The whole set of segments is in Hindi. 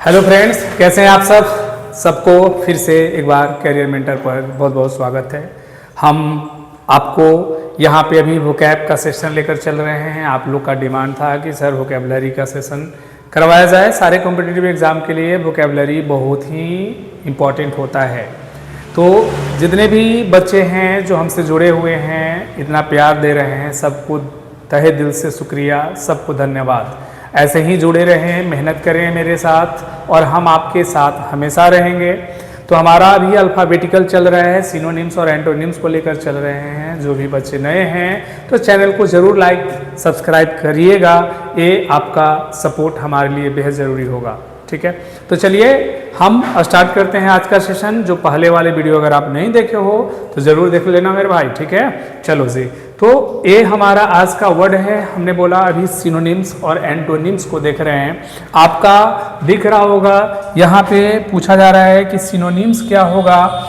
हेलो फ्रेंड्स, कैसे हैं आप सबको फिर से एक बार कैरियर मेंटर पर बहुत बहुत स्वागत है। हम आपको यहाँ पे अभी वोकैब का सेशन लेकर चल रहे हैं। आप लोग का डिमांड था कि सर वोकैबलरी का सेशन करवाया जाए। सारे कॉम्पिटिटिव एग्ज़ाम के लिए वोकैबलरी बहुत ही इम्पॉर्टेंट होता है। तो जितने भी बच्चे हैं जो हमसे जुड़े हुए हैं, इतना प्यार दे रहे हैं, सबको तहे दिल से शुक्रिया, सबको धन्यवाद। ऐसे ही जुड़े रहें, मेहनत करें मेरे साथ और हम आपके साथ हमेशा रहेंगे। तो हमारा अभी अल्फ़ाबेटिकल चल रहा है, सिनोनिम्स और एंटोनिम्स को लेकर चल रहे हैं। जो भी बच्चे नए हैं तो चैनल को ज़रूर लाइक सब्सक्राइब करिएगा, ये आपका सपोर्ट हमारे लिए बेहद ज़रूरी होगा। ठीक है, तो चलिए हम स्टार्ट करते हैं आज का सेशन। जो पहले वाले वीडियो अगर आप नहीं देखे हो तो ज़रूर देख लेना मेरे भाई। ठीक है, चलो जी। तो ये हमारा आज का वर्ड है। हमने बोला अभी सिनोनिम्स और एंटोनिम्स को देख रहे हैं। आपका दिख रहा होगा यहाँ पे पूछा जा रहा है कि सिनोनिम्स क्या होगा।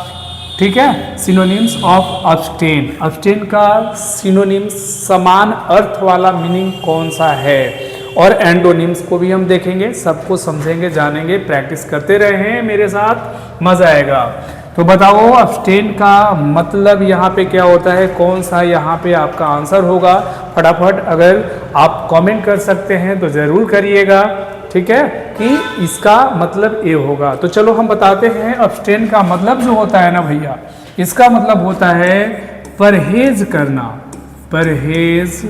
ठीक है, सिनोनिम्स ऑफ अब्सटेन। अब्सटेन का सिनोनिम्स समान अर्थ वाला मीनिंग कौन सा है, और एंटोनिम्स को भी हम देखेंगे, सबको समझेंगे, जानेंगे। प्रैक्टिस करते रहें मेरे साथ, मजा आएगा। तो बताओ अब्सटेन का मतलब यहाँ पे क्या होता है, कौन सा यहाँ पे आपका आंसर होगा। फटाफट अगर आप कमेंट कर सकते हैं तो ज़रूर करिएगा। ठीक है, कि इसका मतलब ये होगा। तो चलो हम बताते हैं। अब्सटेन का मतलब जो होता है ना भैया, इसका मतलब होता है परहेज करना। परहेज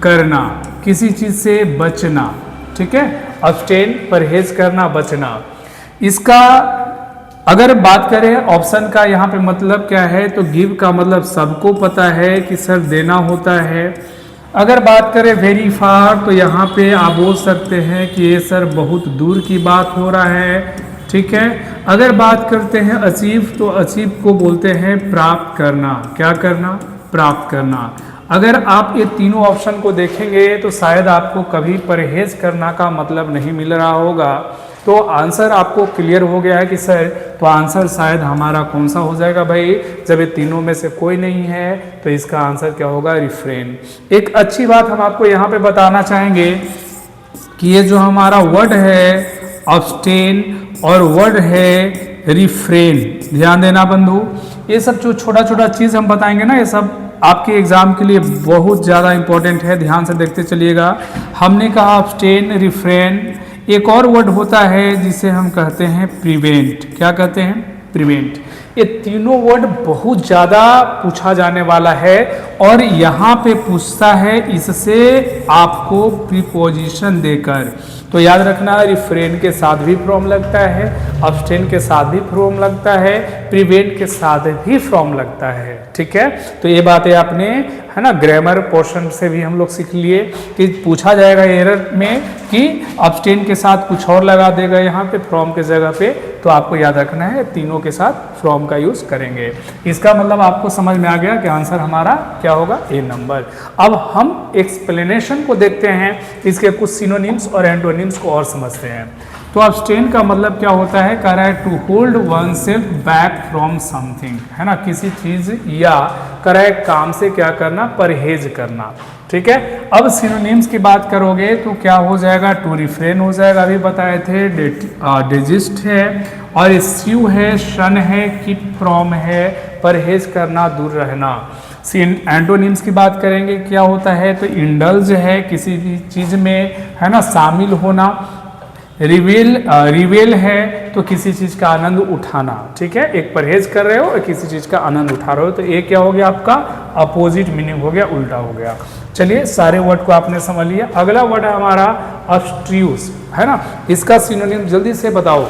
करना, किसी चीज़ से बचना। ठीक है, अब्सटेन परहेज करना, बचना। इसका अगर बात करें ऑप्शन का यहाँ पे मतलब क्या है, तो गिव का मतलब सबको पता है कि सर देना होता है। अगर बात करें वेरी फार, तो यहाँ पे आप बोल सकते हैं कि ये सर बहुत दूर की बात हो रहा है। ठीक है, अगर बात करते हैं अचीव, तो अचीव को बोलते हैं प्राप्त करना। क्या करना? प्राप्त करना। अगर आप ये तीनों ऑप्शन को देखेंगे तो शायद आपको कभी परहेज करना का मतलब नहीं मिल रहा होगा। तो आंसर आपको क्लियर हो गया है कि सर, तो आंसर शायद हमारा कौन सा हो जाएगा भाई। जब ये तीनों में से कोई नहीं है तो इसका आंसर क्या होगा? रिफ्रेन। एक अच्छी बात हम आपको यहाँ पे बताना चाहेंगे कि ये जो हमारा वर्ड है अब्सटेन और वर्ड है रिफ्रेन, ध्यान देना बंधु। ये सब जो छोटा छोटा चीज़ हम बताएंगे ना, ये सब आपके एग्जाम के लिए बहुत ज़्यादा इंपॉर्टेंट है। ध्यान से देखते चलिएगा। हमने कहा अब्सटेन, रिफ्रेन। एक और वर्ड होता है जिसे हम कहते हैं प्रिवेंट। क्या कहते हैं? प्रिवेंट। ये तीनों वर्ड बहुत ज़्यादा पूछा जाने वाला है और यहाँ पे पूछता है इससे आपको प्रीपोजिशन देकर। तो याद रखना, रिफ्रेन के साथ भी फ्रॉम लगता है, अब्सटेन के साथ भी फ्रॉम लगता है, प्रिवेंट के साथ भी फ्रॉम लगता है। ठीक है, तो ये बातें आपने, है ना, ग्रामर पोर्शन से भी हम लोग सीख लिए कि पूछा जाएगा एरर में कि अब्सटेन के साथ कुछ और लगा देगा यहाँ पे फ्रॉम के जगह पे। तो आपको याद रखना है तीनों के साथ फ्रॉम का यूज़ करेंगे। इसका मतलब आपको समझ में आ गया कि आंसर हमारा क्या होगा? ए नंबर। अब हम एक्सप्लेनेशन को देखते हैं, इसके कुछ सिनोनिम्स और एंटोनिम्स को और समझते हैं। तो अब्सटेन का मतलब क्या होता है? कह रहा है to hold oneself back from something, है ना, किसी चीज़ या कह रहा है काम से क्या करना? परहेज करना। ठीक है, अब सिनोनिम्स की बात करोगे तो क्या हो जाएगा? टू रिफ्रेन हो जाएगा, अभी बताए थे। डिजिस्ट है, और स्यू है, शन है, कीप फ्रॉम है, परहेज करना, दूर रहना। एंटोनिम्स की बात करेंगे, क्या होता है? तो इंडल्ज है, किसी भी चीज़ में, है ना, शामिल होना। रिवेल है तो किसी चीज़ का आनंद उठाना। ठीक है, एक परहेज कर रहे हो और किसी चीज़ का आनंद उठा रहे हो, तो ये क्या हो गया? आपका अपोजिट मीनिंग हो गया, उल्टा हो गया। चलिए, सारे वर्ड को आपने समझ लिया। अगला वर्ड है हमारा अब्स्ट्यूज, है ना। इसका सिनोनिम जल्दी से बताओ,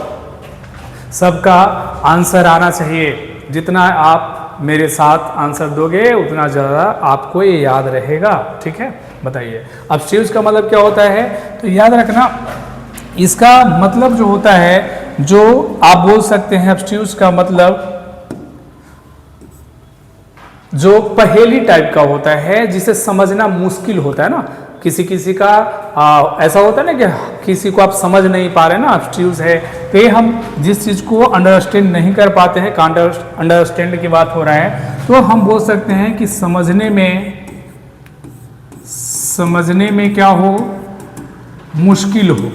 सबका आंसर आना चाहिए। जितना आप मेरे साथ आंसर दोगे उतना ज़्यादा आपको ये याद रहेगा। ठीक है, बताइए अब्स्ट्यूज का मतलब क्या होता है? तो याद रखना, इसका मतलब जो होता है, जो आप बोल सकते हैं अब्स्ट्यूज का मतलब जो पहेली टाइप का होता है, जिसे समझना मुश्किल होता है ना। किसी किसी का ऐसा होता है ना कि किसी को आप समझ नहीं पा रहे ना, अब्स्ट्यूज है। तो ये हम जिस चीज़ को अंडरस्टैंड नहीं कर पाते हैं, कांट अंडरस्टैंड की बात हो रहा है, तो हम बोल सकते हैं कि समझने में क्या हो? मुश्किल हो।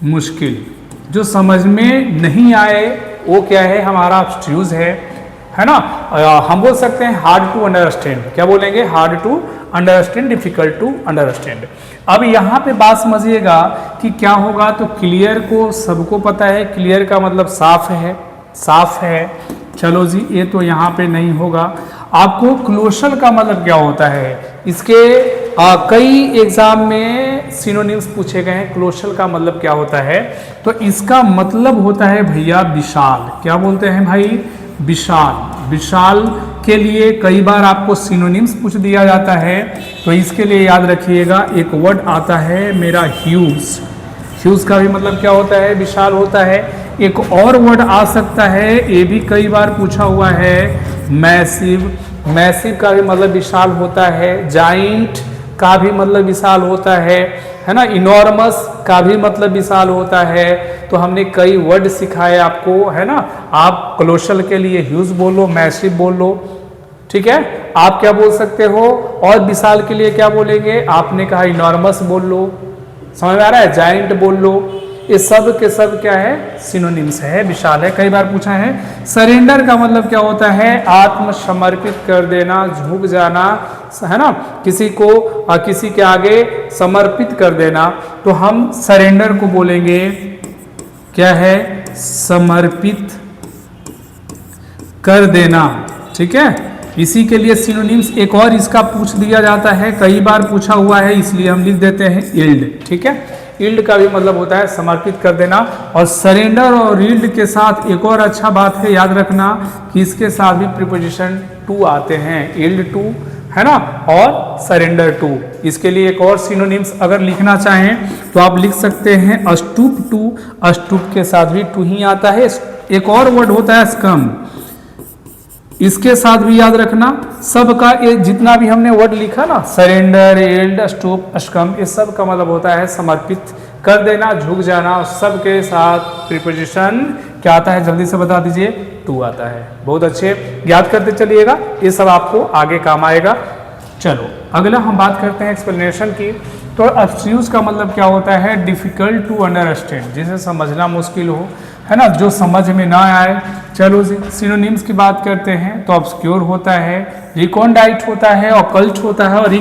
मुश्किल, जो समझ में नहीं आए वो क्या है, हमारा ऑब्स्ट्यूज है ना। हम बोल सकते हैं हार्ड टू अंडरस्टैंड, क्या बोलेंगे, hard to understand, difficult to understand. अब यहाँ पे बात समझिएगा कि क्या होगा, तो क्लियर को सबको पता है, क्लियर का मतलब साफ है, साफ है। चलो जी, ये तो यहाँ पे नहीं होगा। आपको क्लोशल का मतलब क्या होता है, इसके कई एग्जाम में सिनोनिम्स पूछे गए हैं। क्लोशल का मतलब क्या होता है, तो इसका मतलब होता है भैया विशाल। क्या बोलते हैं भाई, विशाल। विशाल के लिए कई बार आपको सिनोनिम्स पूछ दिया जाता है, तो इसके लिए याद रखिएगा एक वर्ड आता है मेरा ह्यूज। ह्यूज का भी मतलब क्या होता है, विशाल होता है। एक और वर्ड आ सकता है, ये भी कई बार पूछा हुआ है, मैसिव। मैसिव का भी मतलब विशाल होता है। जाइंट का भी मतलब विशाल होता है ना। इनॉर्मस का भी मतलब विशाल होता है। तो हमने कई वर्ड सिखाए आपको, है ना। आप क्लोशल के लिए ह्यूज बोलो, मैसिव बोलो, ठीक है। आप क्या बोल सकते हो, और विशाल के लिए क्या बोलेंगे, आपने कहा इनॉर्मस बोल लो, समझ में आ रहा है, जाइंट बोल लो। ये सब के सब क्या है, सिनोनिम्स है, विशाल है। कई बार पूछा है। सरेंडर का मतलब क्या होता है, आत्मसमर्पित कर देना, झुक जाना, है ना, किसी को किसी के आगे समर्पित कर देना। तो हम सरेंडर को बोलेंगे क्या है, समर्पित कर देना, ठीक है। इसी के लिए सिनोनिम्स एक और इसका पूछ दिया जाता है, कई बार पूछा हुआ है, इसलिए हम लिख देते हैं यील्ड, ठीक है। यील्ड का भी मतलब होता है समर्पित कर देना। और सरेंडर और यील्ड के साथ एक और अच्छा बात है, याद रखना कि इसके साथ भी प्रीपोजिशन टू आते हैं, यील्ड टू, है ना, और सरेंडर टू। इसके लिए एक और सिनोनिम्स अगर लिखना चाहें तो आप लिख सकते हैं अस्टूप टू। अस्टूप के साथ भी टू ही आता है। एक और वर्ड होता है स्कम, इसके साथ भी याद रखना। सबका ये जितना भी हमने वर्ड लिखा ना, सरेंडर, यील्ड, स्टूप, स्कम, ये सब का मतलब होता है समर्पित कर देना, झुक जाना। सबके साथ प्रीपोजिशन क्या आता है, जल्दी से बता दीजिए, टू आता है। बहुत अच्छे, याद करते चलिएगा, ये सब आपको आगे काम आएगा। चलो अगला हम बात करते हैं एक्सप्लेनेशन की। तो ऑब्स्ट्यूज का मतलब क्या होता है, डिफिकल्ट टू अंडरस्टैंड, जिसे समझना मुश्किल हो, है ना, जो समझ में ना आए। चलो सिनोनिम्स की बात करते हैं। तो ऑब्स्क्योर होता है, रिकॉन्डाइट होता है, ऑकल्ट होता है, और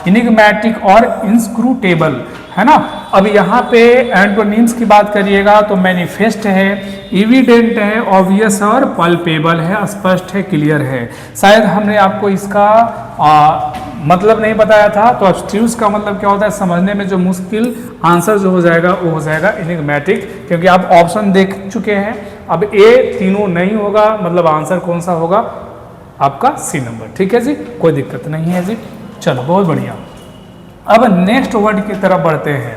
इनिग्मेटिक और इंस्क्रूटेबल, है ना। अब यहाँ पे एंटोनिम्स की बात करिएगा तो मैनिफेस्ट है, इविडेंट है, ऑब्वियस और पल्पेबल है, स्पष्ट है, क्लियर है। शायद हमने आपको इसका मतलब नहीं बताया था। तो ऑब्स्ट्यूज का मतलब क्या होता है, समझने में जो मुश्किल, आंसर जो हो जाएगा वो हो जाएगा इनिग्मेटिक, क्योंकि आप ऑप्शन देख चुके हैं। अब ए तीनों नहीं होगा, मतलब आंसर कौन सा होगा, आपका सी नंबर, ठीक है जी, कोई दिक्कत नहीं है जी। चलो बहुत बढ़िया। अब नेक्स्ट वर्ड की तरफ बढ़ते हैं।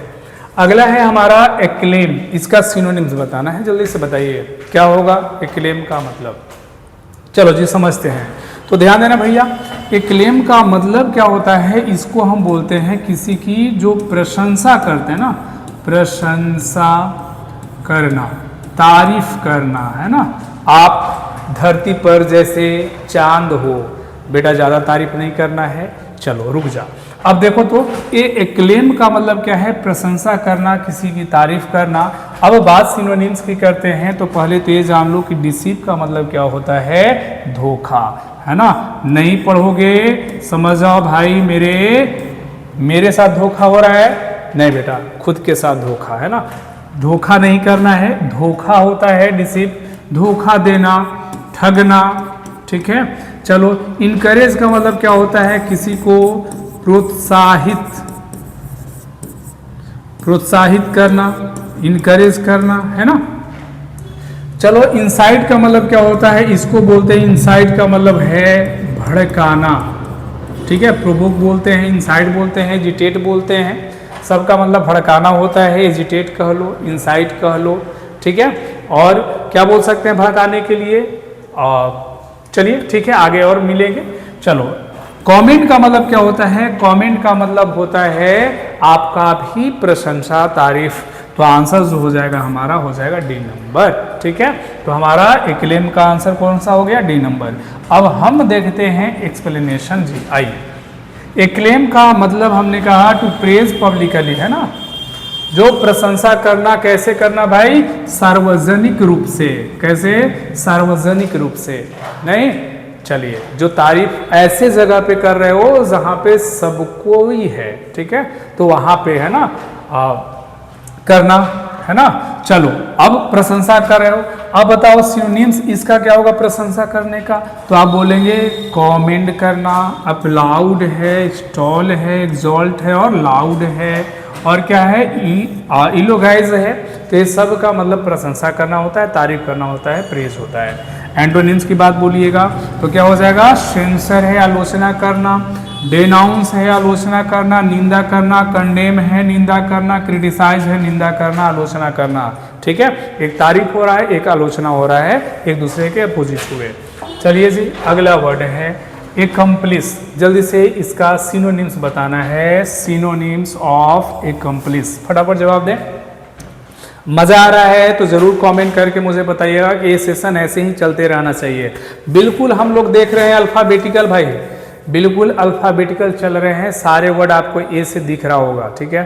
अगला है हमारा एक्लेम। इसका सिनोनिम्स बताना है, जल्दी से बताइए क्या होगा एक्लेम का मतलब। चलो जी समझते हैं। तो ध्यान देना भैया, एक्लेम का मतलब क्या होता है, इसको हम बोलते हैं किसी की जो प्रशंसा करते हैं ना, प्रशंसा करना, तारीफ करना, है ना। आप धरती पर जैसे चांद हो, बेटा ज़्यादा तारीफ नहीं करना है, चलो रुक जा। अब देखो तो ये एक्लेम का मतलब क्या है, प्रशंसा करना, किसी की तारीफ करना। अब बात सिनोनिम्स की करते हैं। तो पहले तो ये जान लो कि डिसीव का मतलब क्या होता है, धोखा, है ना। नहीं पढ़ोगे, समझ जाओ भाई मेरे साथ धोखा हो रहा है, नहीं बेटा खुद के साथ धोखा, है ना। धोखा नहीं करना है, धोखा होता है डिसीव, धोखा देना, ठगना, ठीक है। चलो इनकरेज का मतलब क्या होता है, किसी को प्रोत्साहित करना, इनकरेज करना, है ना। चलो इनसाइट का मतलब क्या होता है, इसको बोलते हैं, इनसाइट का मतलब है भड़काना, ठीक है। प्रोवोक बोलते हैं, इनसाइट बोलते हैं, एजिटेट बोलते हैं, सबका मतलब भड़काना होता है। एजिटेट कह लो, इनसाइट कह लो, ठीक है। और क्या बोल सकते हैं भड़काने के लिए, चलिए ठीक है आगे और मिलेंगे। चलो कमेंट का मतलब क्या होता है, कमेंट का मतलब होता है आपका भी प्रशंसा, तारीफ। तो आंसर जो हो जाएगा हमारा हो जाएगा डी नंबर, ठीक है। तो हमारा एक्लेम का आंसर कौन सा हो गया, डी नंबर। अब हम देखते हैं एक्सप्लेनेशन जी, आइए। एक्लेम का मतलब हमने कहा टू प्रेज पब्लिकली, है ना, जो प्रशंसा करना कैसे करना भाई, सार्वजनिक रूप से। कैसे, सार्वजनिक रूप से नहीं। चलिए, जो तारीफ ऐसे जगह पे कर रहे हो जहां पे सबको ही है, ठीक है, तो वहां पे है ना करना, है ना। चलो, अब प्रशंसा कर रहे हो, अब बताओ सिनोनिम्स इसका क्या होगा प्रशंसा करने का। तो आप बोलेंगे कमेंट करना, अपलाउड है, स्टॉल है, एग्जॉल्ट है और लाउड है, और क्या है, इलोगाइज है। तो ये सब का मतलब प्रशंसा करना होता है, तारीफ करना होता है, प्रेज होता है। एंटोनिम्स की बात बोलिएगा तो क्या हो जाएगा, सेंसर है, आलोचना करना, डेनाउंस है, आलोचना करना, निंदा करना, कंडेम है, निंदा करना, क्रिटिसाइज है, निंदा करना, आलोचना करना। ठीक है, एक तारीफ हो रहा है, एक आलोचना हो रहा है, एक दूसरे के अपोजिट हुए। चलिए जी, अगला वर्ड है एकम्प्लिस। जल्दी से इसका सिनोनिम्स बताना है, सिनोनिम्स ऑफ एकम्प्लिस। फटाफट जवाब दें। मजा आ रहा है तो जरूर कमेंट करके मुझे बताइएगा कि ये सेशन ऐसे ही चलते रहना चाहिए। बिल्कुल हम लोग देख रहे हैं अल्फाबेटिकल भाई, बिल्कुल अल्फाबेटिकल चल रहे हैं, सारे वर्ड आपको ए से दिख रहा होगा, ठीक है,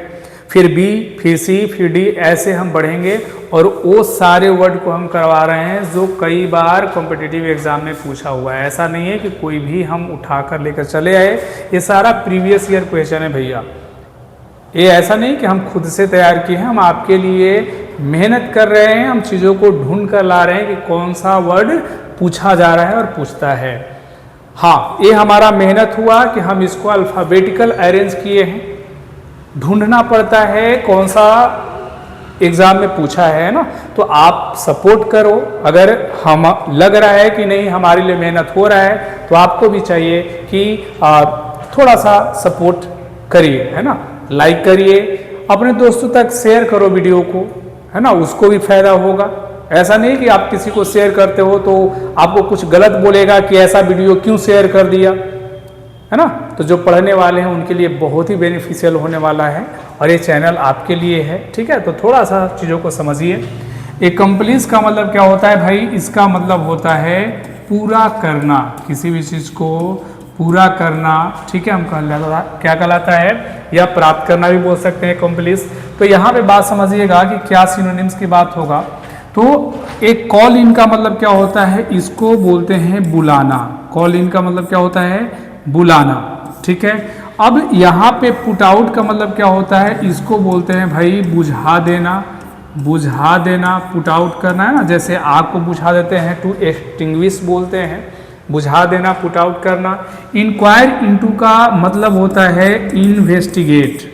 फिर बी, फिर सी, फिर डी, ऐसे हम बढ़ेंगे और वो सारे वर्ड को हम करवा रहे हैं जो कई बार कॉम्पिटिटिव एग्जाम में पूछा हुआ है। ऐसा नहीं है कि कोई भी हम उठाकर लेकर चले आए, ये सारा प्रीवियस ईयर क्वेश्चन है भैया। ये ऐसा नहीं कि हम खुद से तैयार किए हैं, हम आपके लिए मेहनत कर रहे हैं, हम चीज़ों को ढूंढ कर ला रहे हैं कि कौन सा वर्ड पूछा जा रहा है और पूछता है। हाँ, ये हमारा मेहनत हुआ कि हम इसको अल्फ़ाबेटिकल अरेंज किए हैं। ढूंढना पड़ता है कौन सा एग्जाम में पूछा है ना, तो आप सपोर्ट करो। अगर हम लग रहा है कि नहीं हमारे लिए मेहनत हो रहा है, तो आपको भी चाहिए कि थोड़ा सा सपोर्ट करिए, है ना, लाइक करिए, अपने दोस्तों तक शेयर करो वीडियो को, है ना, उसको भी फायदा होगा। ऐसा नहीं कि आप किसी को शेयर करते हो तो आपको कुछ गलत बोलेगा कि ऐसा वीडियो क्यों शेयर कर दिया, है ना। तो जो पढ़ने वाले हैं उनके लिए बहुत ही बेनिफिशियल होने वाला है और ये चैनल आपके लिए है, ठीक है। तो थोड़ा सा चीज़ों को समझिए। एकम्प्लिस का मतलब क्या होता है भाई, इसका मतलब होता है पूरा करना, किसी भी चीज़ को पूरा करना, ठीक है। हम क्या कहलाता है, या प्राप्त करना भी बोल सकते हैं एकम्प्लिस। तो यहाँ पे बात समझिएगा कि क्या सिनोनिम्स की बात होगा। तो एक कॉल इन का मतलब क्या होता है, इसको बोलते हैं बुलाना। कॉल इन का मतलब क्या होता है, बुलाना, ठीक है। अब यहाँ पे पुट आउट का मतलब क्या होता है, इसको बोलते हैं भाई बुझा देना। बुझा देना, पुट आउट करना, है ना, जैसे आग को बुझा देते हैं, टू एक्सटिंग्विश बोलते हैं, बुझा देना, पुट आउट करना। इंक्वायर इनटू का मतलब होता है इन्वेस्टिगेट।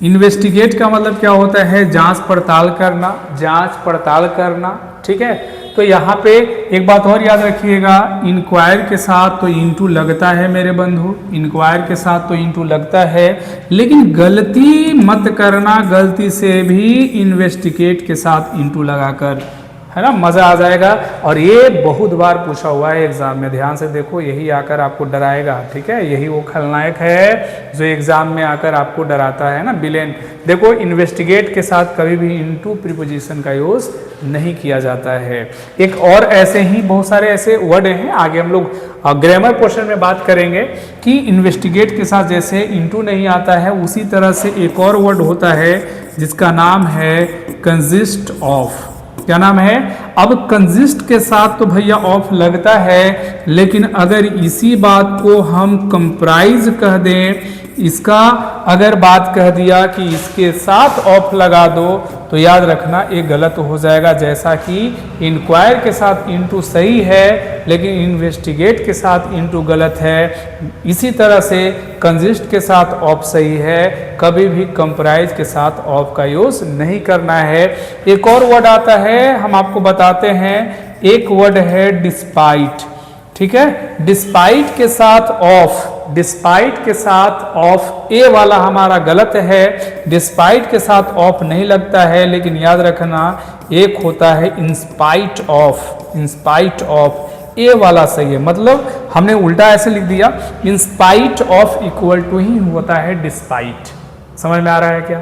इन्वेस्टिगेट का मतलब क्या होता है, जांच पड़ताल करना, जांच पड़ताल करना, ठीक है। तो यहाँ पे एक बात और याद रखिएगा, इंक्वायर के साथ तो इनटू लगता है मेरे बंधु, इंक्वायर के साथ तो इनटू लगता है, लेकिन गलती मत करना, गलती से भी इन्वेस्टिगेट के साथ इनटू लगाकर, है ना, मज़ा आ जाएगा। और ये बहुत बार पूछा हुआ है एग्जाम में, ध्यान से देखो, यही आकर आपको डराएगा, ठीक है। यही वो खलनायक है जो एग्जाम में आकर आपको डराता है ना, विलेन। देखो, इन्वेस्टिगेट के साथ कभी भी इनटू प्रीपोजिशन का यूज नहीं किया जाता है। एक और ऐसे ही बहुत सारे ऐसे वर्ड हैं, आगे हम लोग ग्रामर पोर्शन में बात करेंगे कि इन्वेस्टिगेट के साथ जैसे इनटू नहीं आता है, उसी तरह से एक और वर्ड होता है जिसका नाम है कंसिस्ट ऑफ। क्या नाम है, अब कंसिस्ट के साथ तो भैया ऑफ लगता है, लेकिन अगर इसी बात को हम कंप्राइज कह दें, इसका अगर बात कह दिया कि इसके साथ ऑफ लगा दो, तो याद रखना ये गलत हो जाएगा। जैसा कि इंक्वायर के साथ इनटू सही है, लेकिन इन्वेस्टिगेट के साथ इनटू गलत है, इसी तरह से कंसिस्ट के साथ ऑफ सही है, कभी भी कंप्राइज के साथ ऑफ का यूज नहीं करना है। एक और वर्ड आता है, हम आपको बताते हैं, एक वर्ड है डिस्पाइट, ठीक है। डिस्पाइट के साथ ऑफ, डिस्पाइट के साथ ऑफ, ए वाला हमारा गलत है, डिस्पाइट के साथ ऑफ नहीं लगता है, लेकिन याद रखना एक होता है इंस्पाइट ऑफ। इंस्पाइट ऑफ, ए वाला सही है, मतलब हमने उल्टा ऐसे लिख दिया, इंस्पाइट ऑफ इक्वल टू ही होता है डिस्पाइट। समझ में आ रहा है क्या?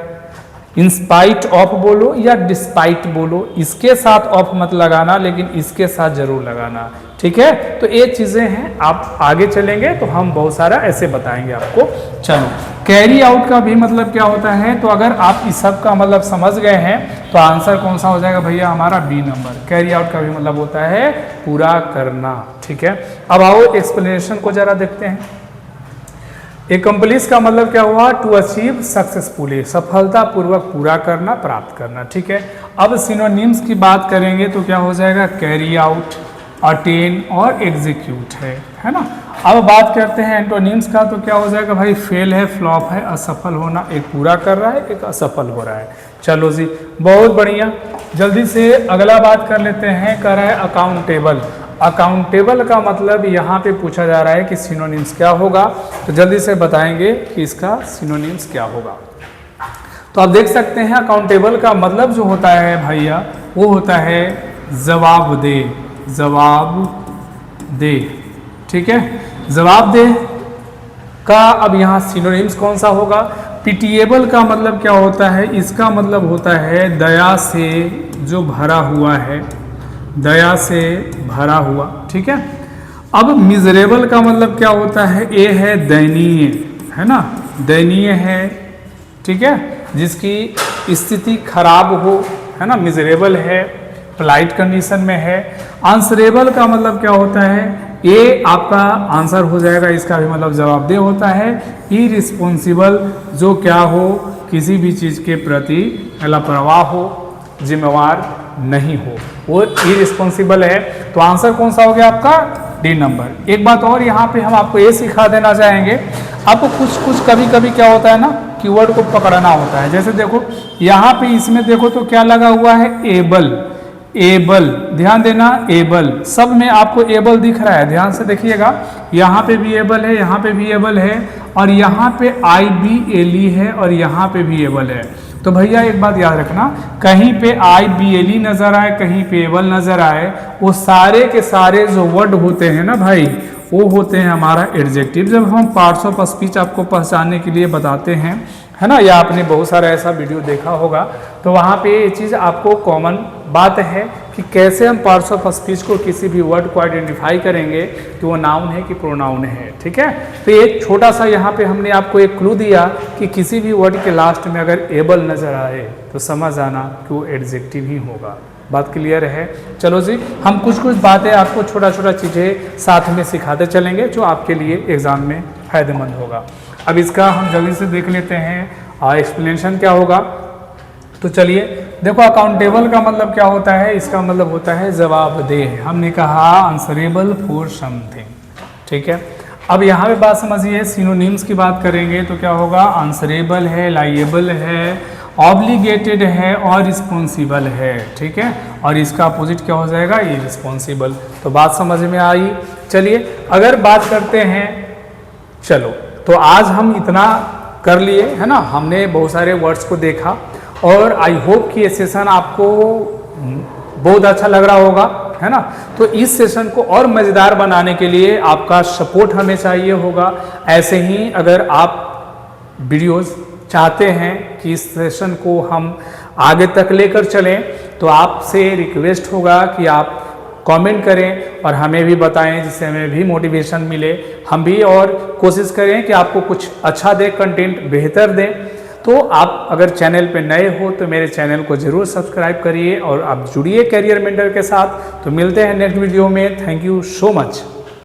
इंस्पाइट ऑफ बोलो या डिस्पाइट बोलो, इसके साथ ऑफ मत लगाना, लेकिन इसके साथ जरूर लगाना, ठीक है। तो ये चीजें हैं, आप आगे चलेंगे तो हम बहुत सारा ऐसे बताएंगे आपको। चलो, कैरी आउट का भी मतलब क्या होता है, तो अगर आप इस सब का मतलब समझ गए हैं तो आंसर कौन सा हो जाएगा भैया हमारा बी नंबर। कैरी आउट का भी मतलब होता है पूरा करना, ठीक है। अब आओ एक्सप्लेनेशन को जरा देखते हैं। एकम्प्लिश का मतलब क्या हुआ, टू अचीव सक्सेसफुली, सफलतापूर्वक पूरा करना, प्राप्त करना, ठीक है। अब सिनोनिम्स की बात करेंगे तो क्या हो जाएगा, कैरी आउट, अटेन और एग्जीक्यूट है ना। अब बात करते हैं एंटोनिम्स का, तो क्या हो जाएगा भाई, फेल है, फ्लॉप है, असफल होना, एक पूरा कर रहा है, एक असफल हो रहा है। चलो जी, बहुत बढ़िया। जल्दी से अगला बात कर लेते हैं, कर रहा है अकाउंटेबल। अकाउंटेबल का मतलब यहाँ पे पूछा जा रहा है कि सिनोनिम्स क्या होगा, तो जल्दी से बताएंगे कि इसका सिनोनिम्स क्या होगा। तो आप देख सकते हैं अकाउंटेबल का मतलब जो होता है भैया, वो होता है जवाबदेह, जवाबदेह, ठीक है। जवाबदेह का अब यहाँ सिनोनिम्स कौन सा होगा, पिटिएबल का मतलब क्या होता है, इसका मतलब होता है दया से जो भरा हुआ है, दया से भरा हुआ, ठीक है। अब मिजरेबल का मतलब क्या होता है, ए है दयनीय, है ना, दयनीय है, ठीक है, जिसकी स्थिति खराब हो, है ना, मिजरेबल है, पोलाइट कंडीशन में है। आंसरेबल का मतलब क्या होता है, ये आपका आंसर हो जाएगा, इसका भी मतलब जवाबदेह होता है। इरिस्पॉन्सिबल, जो क्या हो, किसी भी चीज़ के प्रति लापरवाह हो, जिम्मेवार नहीं हो, वो इरिस्पॉन्सिबल है। तो आंसर कौन सा हो गया आपका, डी नंबर। एक बात और यहाँ पे हम आपको ये सिखा देना चाहेंगे, आपको कुछ कभी कभी क्या होता है ना, कीवर्ड को पकड़ना होता है। जैसे देखो यहाँ पे इसमें देखो तो क्या लगा हुआ है, एबल, एबल, ध्यान देना, एबल, सब में आपको एबल दिख रहा है, ध्यान से देखिएगा, यहाँ पे भी एबल है, यहाँ पे भी एबल है, और यहाँ पे IBLE है, और यहाँ पे भी एबल है। तो भैया एक बात याद रखना, कहीं पे IBLE नजर आए, कहीं पे एबल नजर आए, वो सारे के सारे जो वर्ड होते हैं ना भाई, वो होते हैं हमारा एडजेक्टिव। जब हम पार्ट्स ऑफ स्पीच आपको पहचानने के लिए बताते हैं, है ना, या आपने बहुत सारा ऐसा वीडियो देखा होगा, तो वहाँ पे ये चीज़ आपको कॉमन बात है कि कैसे हम पार्ट्स ऑफ स्पीच को, किसी भी वर्ड को आइडेंटिफाई करेंगे कि वो नाउन है कि प्रोनाउन है, ठीक है। तो एक छोटा सा यहाँ पे हमने आपको एक क्लू दिया कि किसी भी वर्ड के लास्ट में अगर एबल नजर आए तो समझ आना कि वो एडजेक्टिव ही होगा। बात क्लियर है। चलो जी, हम कुछ बातें आपको छोटा छोटा चीज़ें साथ में सिखाते चलेंगे जो आपके लिए एग्जाम में फायदेमंद होगा। अब इसका हम जल्दी से देख लेते हैं एक्सप्लेनेशन क्या होगा। तो चलिए देखो, अकाउंटेबल का मतलब क्या होता है, इसका मतलब होता है जवाबदेह। हमने कहा आंसरेबल फॉर समथिंग, ठीक है। अब यहाँ पे बात समझिए, सिनोनिम्स की बात करेंगे तो क्या होगा, आंसरेबल है, लाइएबल है, ऑब्लिगेटेड है और रिस्पॉन्सिबल है, ठीक है। और इसका अपोजिट क्या हो जाएगा, इररिस्पॉन्सिबल। तो बात समझ में आई। चलिए अगर बात करते हैं, चलो तो आज हम इतना कर लिए, है ना, हमने बहुत सारे वर्ड्स को देखा, और आई होप कि ये सेशन आपको बहुत अच्छा लग रहा होगा, है ना। तो इस सेशन को और मज़ेदार बनाने के लिए आपका सपोर्ट हमें चाहिए होगा। ऐसे ही अगर आप वीडियोस चाहते हैं कि इस सेशन को हम आगे तक लेकर चलें, तो आपसे रिक्वेस्ट होगा कि आप कमेंट करें और हमें भी बताएं, जिससे हमें भी मोटिवेशन मिले, हम भी और कोशिश करें कि आपको कुछ अच्छा दें, कंटेंट बेहतर दें। तो आप अगर चैनल पे नए हो तो मेरे चैनल को ज़रूर सब्सक्राइब करिए और आप जुड़िए कैरियर मेंटर के साथ। तो मिलते हैं नेक्स्ट वीडियो में। Thank you so much.